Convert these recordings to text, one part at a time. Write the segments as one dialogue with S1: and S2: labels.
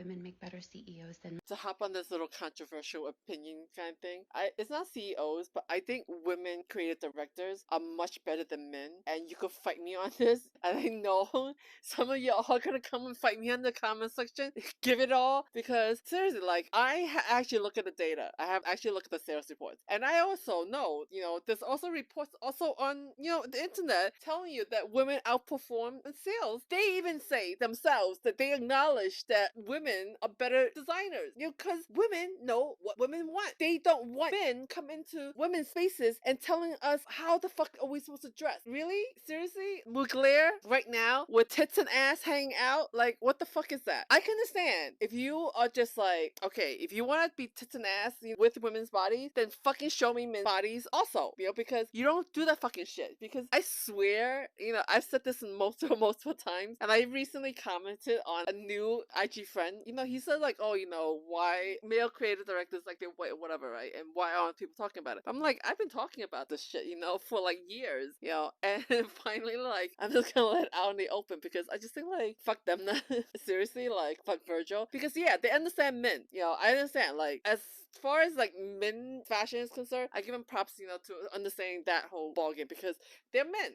S1: women make better CEOs than
S2: To hop on this little controversial opinion kind of thing, it's not CEOs, but I think women creative directors are much better than men. And you could fight me on this. And I know some of y'all are gonna come and fight me in the comment section. Give it all, because seriously, like actually look at the data. I have actually looked at the sales reports, and I also know, there's also reports also on the internet telling you that women outperform in sales. They even say themselves that they acknowledge that women are better designers. Because women know what women want. They don't want men come into women's spaces and telling us how the fuck are we supposed to dress. Really? Seriously? Mugler right now with tits and ass hanging out? Like, what the fuck is that? I can understand if you are just like, okay, if you want to be tits and ass with women's bodies, then fucking show me men's bodies also, because you don't do that fucking shit. Because I swear, I've said this multiple times, and I recently commented on a new IG friend. He said like, oh, why male creative directors like they're white or whatever, right? And why aren't people talking about it? I'm like, I've been talking about this shit, for like years, and finally, like, I'm just gonna let it out in the open, because I just think like, fuck them. Seriously, like, fuck Virgil. Because yeah, they understand men. I understand, like, as far as like men fashion is concerned, I give them props, to understanding that whole ballgame, because they're men,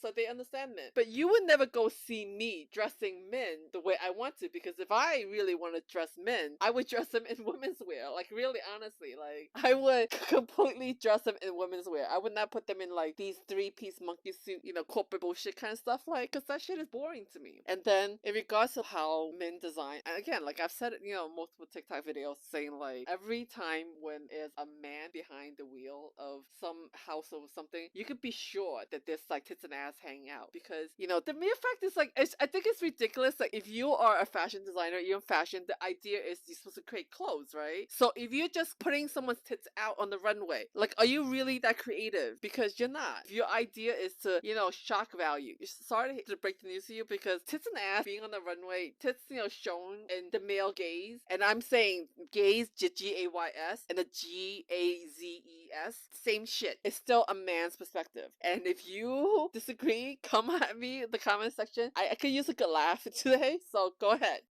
S2: so they understand men. But you would never go see me dressing men the way I want to, because if I really want to dress men, I would dress them in women's wear. Like, really, honestly, like, I would completely dress them in women's wear. I would not put them in like these 3-piece monkey suit, corporate bullshit kind of stuff, like, because that shit is boring to me. And then in regards to how men design, and again, like I've said it, multiple TikTok videos saying like, every time when there's a man behind the wheel of some house or something, you could be sure that there's like tits and ass hanging out, because the mere fact is like, I think it's ridiculous. Like, if you are a fashion designer, you're in fashion, the idea is you're supposed to create clothes, right? So if you're just putting someone's tits out on the runway, like, are you really that creative? Because you're not. If your idea is to shock value, sorry to break the news to you, because tits and ass being on the runway, tits shown in the male gaze, and I'm saying gaze, Gays, and the GAZES, same shit. It's still a man's perspective. And if you disagree, come at me in the comment section. I could use a good laugh today, so go ahead.